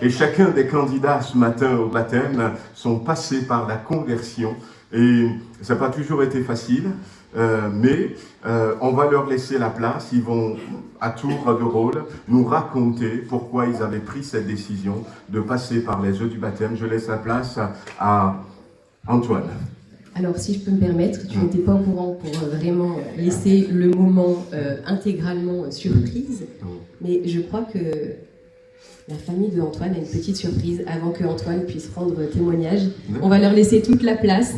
Et chacun des candidats ce matin au baptême sont passés par la conversion. Et ça n'a pas toujours été facile, mais on va leur laisser la place. Ils vont, à tour de rôle, nous raconter pourquoi ils avaient pris cette décision de passer par les eaux du baptême. Je laisse la place à Antoine. Alors, si je peux me permettre, tu n'étais pas au courant pour vraiment laisser le moment intégralement surprise, mais je crois que la famille de Antoine a une petite surprise avant que Antoine puisse rendre témoignage. On va leur laisser toute la place.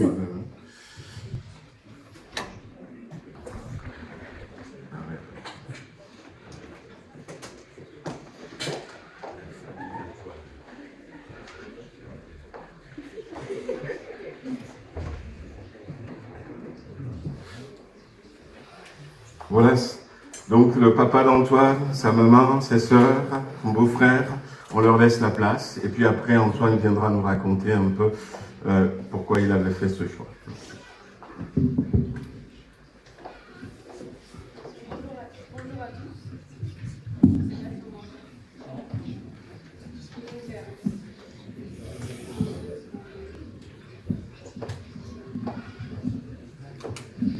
Voilà, donc le papa d'Antoine, sa maman, ses sœurs, son beau-frère, on leur laisse la place. Et puis après, Antoine viendra nous raconter un peu pourquoi il avait fait ce choix.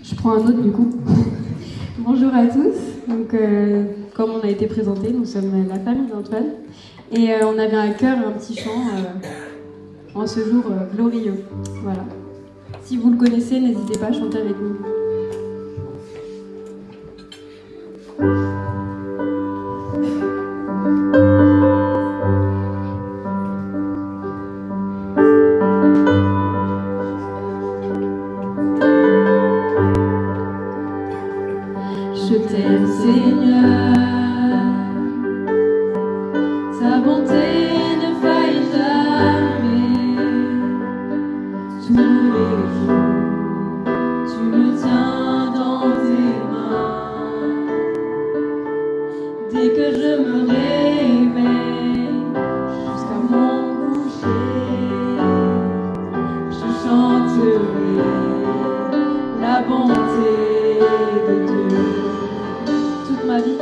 Je prends un autre du coup. Bonjour à tous. Donc, comme on a été présenté, nous sommes la famille d'Antoine. Et on avait à cœur un petit chant en ce jour glorieux. Voilà. Si vous le connaissez, n'hésitez pas à chanter avec nous. Je t'aime Seigneur, ta bonté ne faillit jamais. Tous les jours, tu me tiens dans tes mains. Dès que je me réveille, jusqu'à mon coucher, je chanterai la bonté de Dieu. Toute ma vie,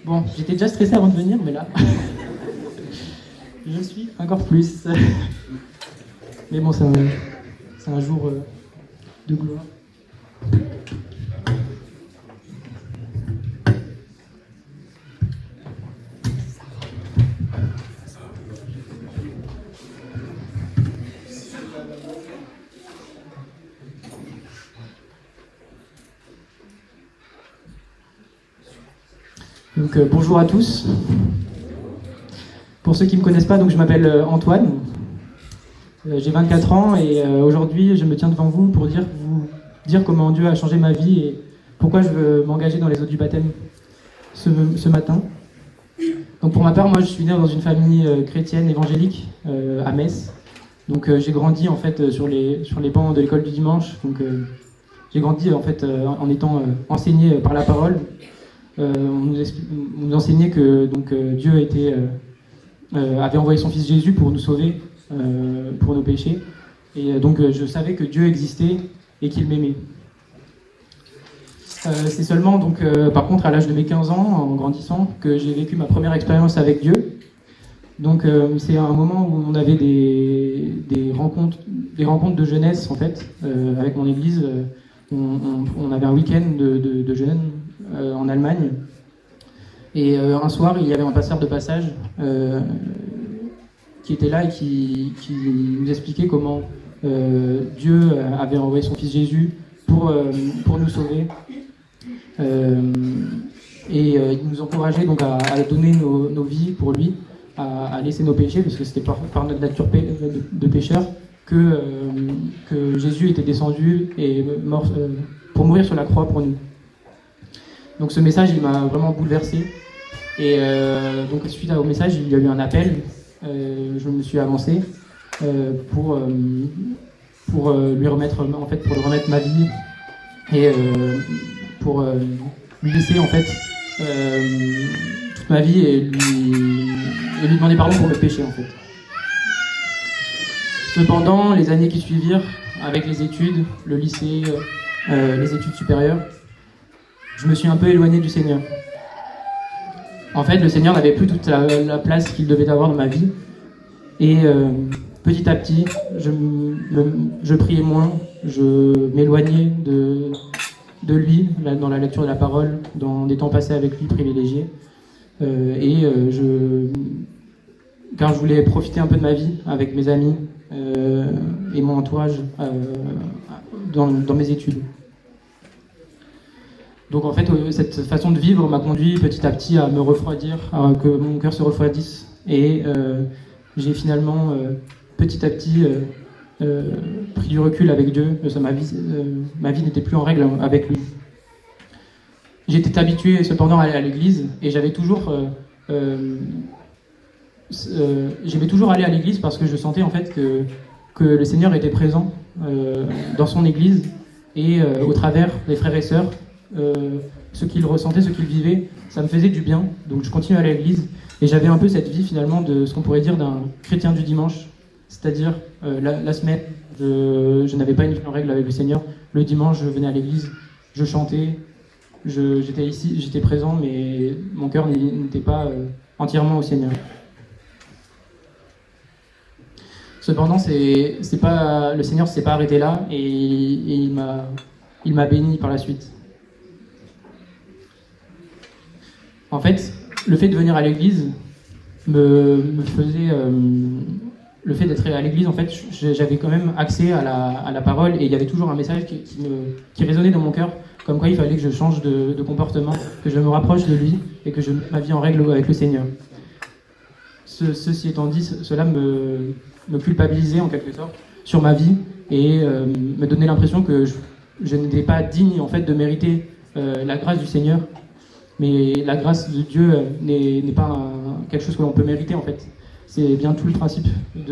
Bon, j'étais déjà stressé avant de venir, mais là, je suis encore plus. Mais bon, c'est un jour de gloire. Donc bonjour à tous. Pour ceux qui ne me connaissent pas, donc, je m'appelle Antoine. J'ai 24 ans et aujourd'hui je me tiens devant vous pour vous dire comment Dieu a changé ma vie et pourquoi je veux m'engager dans les eaux du baptême ce matin. Donc pour ma part, moi je suis né dans une famille chrétienne évangélique à Metz. Donc j'ai grandi en fait sur les bancs de l'école du dimanche. Donc j'ai grandi en fait en étant enseigné par la parole. On nous enseignait que Dieu avait envoyé son fils Jésus pour nous sauver, pour nos péchés. Et donc je savais que Dieu existait et qu'il m'aimait. C'est seulement par contre à l'âge de mes 15 ans, en grandissant, que j'ai vécu ma première expérience avec Dieu. Donc c'est un moment où on avait des rencontres de jeunesse en fait, avec mon église. On avait un week-end de jeunes en Allemagne. Et un soir, il y avait un pasteur de passage qui était là et qui nous expliquait comment Dieu avait envoyé son fils Jésus pour nous sauver. Et il nous encourageait donc à donner nos vies pour lui, à laisser nos péchés, parce que c'était par notre nature de pécheur que Jésus était descendu et mort pour mourir sur la croix pour nous. Donc ce message, il m'a vraiment bouleversé. Et donc suite au message, il y a eu un appel. Je me suis avancé pour lui remettre, en fait, pour lui remettre ma vie et pour lui laisser en fait toute ma vie et lui demander pardon pour mes péchés en fait. Cependant, les années qui suivirent, avec les études, le lycée, les études supérieures, je me suis un peu éloigné du Seigneur. En fait, le Seigneur n'avait plus toute la place qu'il devait avoir dans ma vie. Et petit à petit, je priais moins, je m'éloignais de lui, dans la lecture de la parole, dans des temps passés avec lui privilégiés. Car je voulais profiter un peu de ma vie avec mes amis et mon entourage dans mes études. Donc en fait, cette façon de vivre m'a conduit petit à petit à me refroidir, à que mon cœur se refroidisse. Et j'ai finalement, petit à petit, pris du recul avec Dieu. Ma vie n'était plus en règle avec lui. J'étais habitué cependant à aller à l'église et j'aimais toujours aller à l'église parce que je sentais en fait que le Seigneur était présent dans son église et au travers des frères et sœurs. Ce qu'il ressentait, ce qu'il vivait, ça me faisait du bien. Donc je continuais à aller à l'église et j'avais un peu cette vie finalement de ce qu'on pourrait dire d'un chrétien du dimanche. C'est-à-dire la semaine, je n'avais pas une vie en règle avec le Seigneur. Le dimanche, je venais à l'église, je chantais, j'étais ici, j'étais présent, mais mon cœur n'était pas entièrement au Seigneur. Cependant, le Seigneur ne s'est pas arrêté là et il m'a béni par la suite. En fait, le fait de venir à l'église me faisait... le fait d'être à l'église, en fait, j'avais quand même accès à la parole et il y avait toujours un message qui résonnait dans mon cœur, comme quoi il fallait que je change de comportement, que je me rapproche de lui et que je mette ma vie en règle avec le Seigneur. Ceci étant dit, cela me culpabilisait en quelque sorte sur ma vie et me donnait l'impression que je n'étais pas digne en fait de mériter la grâce du Seigneur. Mais la grâce de Dieu n'est pas quelque chose que l'on peut mériter en fait. C'est bien tout le principe du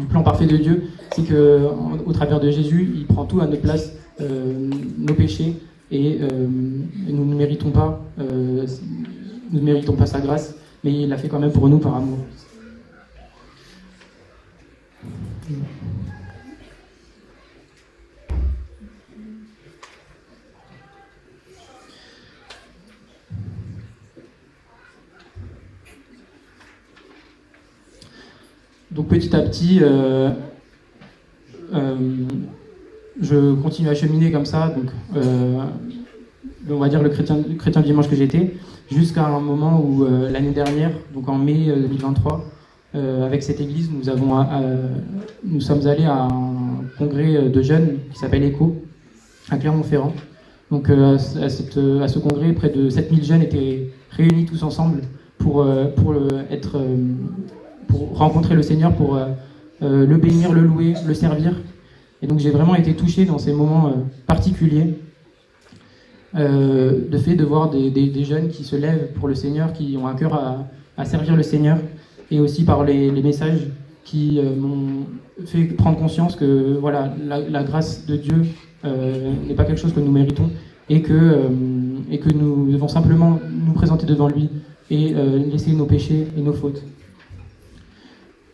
plan parfait de Dieu, c'est que au travers de Jésus, il prend tout à notre place, nos péchés, et nous ne méritons pas sa grâce, mais il l'a fait quand même pour nous par amour. Donc petit à petit, je continue à cheminer comme ça, donc on va dire le chrétien dimanche que j'étais, jusqu'à un moment où l'année dernière, donc en mai 2023, avec cette église, nous sommes allés à un congrès de jeunes qui s'appelle ECHO, à Clermont-Ferrand. Donc à ce congrès, près de 7000 jeunes étaient réunis tous ensemble pour rencontrer le Seigneur, pour le bénir, le louer, le servir. Et donc j'ai vraiment été touché dans ces moments particuliers, de fait de voir des jeunes qui se lèvent pour le Seigneur, qui ont un cœur à servir le Seigneur, et aussi par les messages qui m'ont fait prendre conscience que voilà, la grâce de Dieu n'est pas quelque chose que nous méritons, et que nous devons simplement nous présenter devant lui et laisser nos péchés et nos fautes.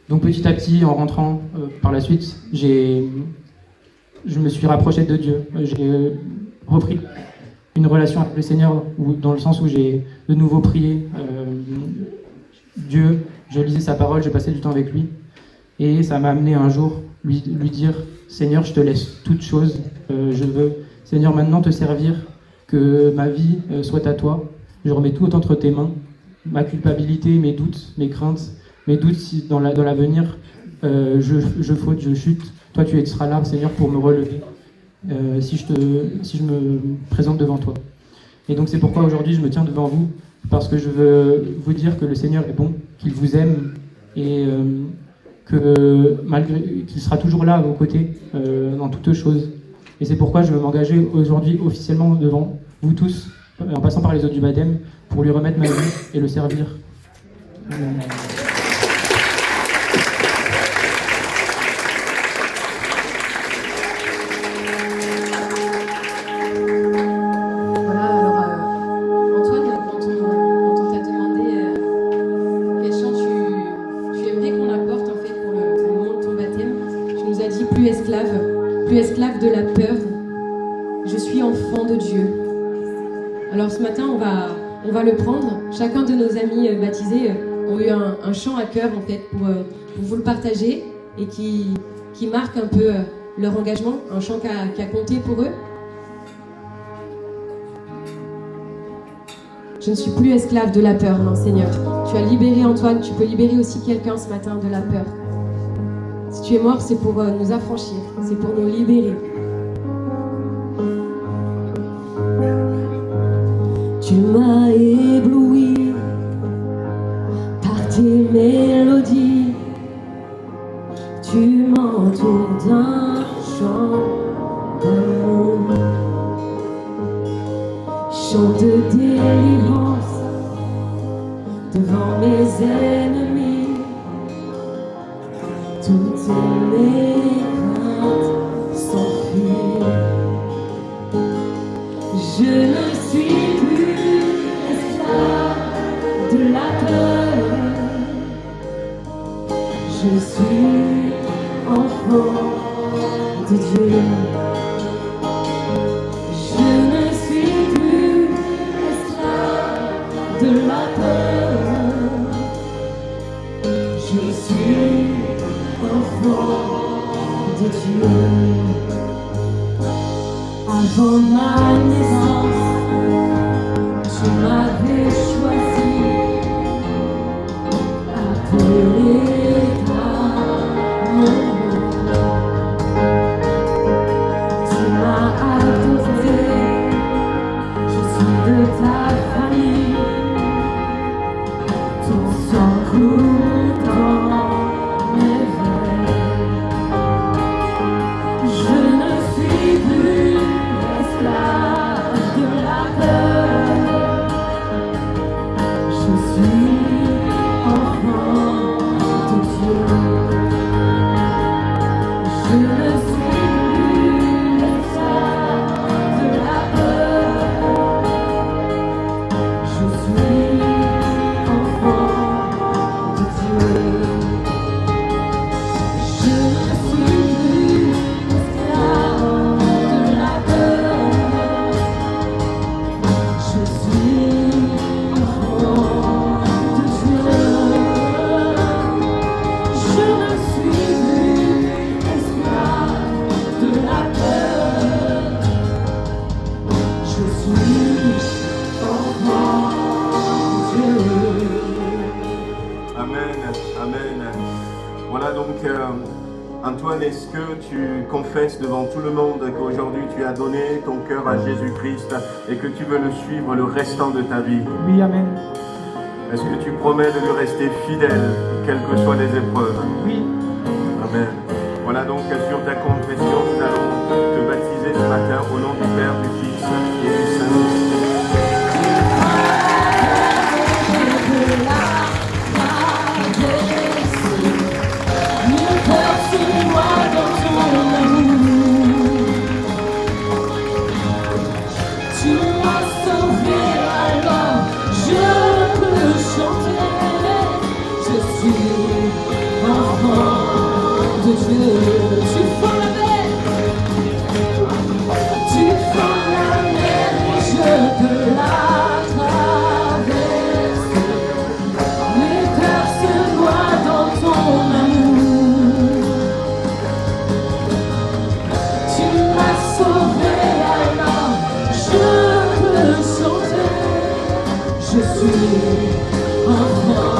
Donc petit à petit, en rentrant par la suite, je me suis rapproché de Dieu. J'ai repris une relation avec le Seigneur, dans le sens où j'ai de nouveau prié Dieu, je lisais sa parole, je passais du temps avec lui. Et ça m'a amené un jour lui dire: Seigneur, je te laisse toutes choses, je veux, Seigneur, maintenant te servir, que ma vie soit à toi. Je remets tout entre tes mains, ma culpabilité, mes doutes, mes craintes, mes doutes si dans l'avenir, je faute, je chute. Toi, tu seras là, Seigneur, pour me relever si je me présente devant toi. Et donc c'est pourquoi aujourd'hui je me tiens devant vous, parce que je veux vous dire que le Seigneur est bon, qu'il vous aime, et qu'il sera toujours là à vos côtés dans toutes choses. Et c'est pourquoi je veux m'engager aujourd'hui officiellement devant vous tous, en passant par les eaux du baptême, pour lui remettre ma vie et le servir. Plus esclave de la peur, je suis enfant de Dieu. Alors ce matin, on va le prendre. Chacun de nos amis baptisés ont eu un chant à cœur en fait pour vous le partager, et qui marque un peu leur engagement, un chant qui a compté pour eux. Je ne suis plus esclave de la peur, non Seigneur. Tu as libéré Antoine, tu peux libérer aussi quelqu'un ce matin de la peur. Si tu es mort, c'est pour nous affranchir, c'est pour nous libérer. Tu m'as ébloui par tes mélodies, tu m'entoures d'un chant d'amour, chant de délivrance devant mes ennemis. Toutes mes craintes s'enfuient. Je ne suis plus esclave de la peur. Je suis enfant de Dieu. Je ne suis plus esclave de la peur. Je suis de Dieu. Avant ma naissance, tu m'avais choisi, appelé à mon nom. Tu m'as adopté, je suis de ta famille. Ton sang coule dans mes veines. Antoine, est-ce que tu confesses devant tout le monde qu'aujourd'hui tu as donné ton cœur à Jésus-Christ et que tu veux le suivre le restant de ta vie? Oui, amen. Est-ce que tu promets de lui rester fidèle, quelles que soient les épreuves? Oui. Amen. Voilà donc sur ta confession, nous allons te baptiser ce matin au nom du Père, du Fils et du Saint-Esprit. Je suis enfant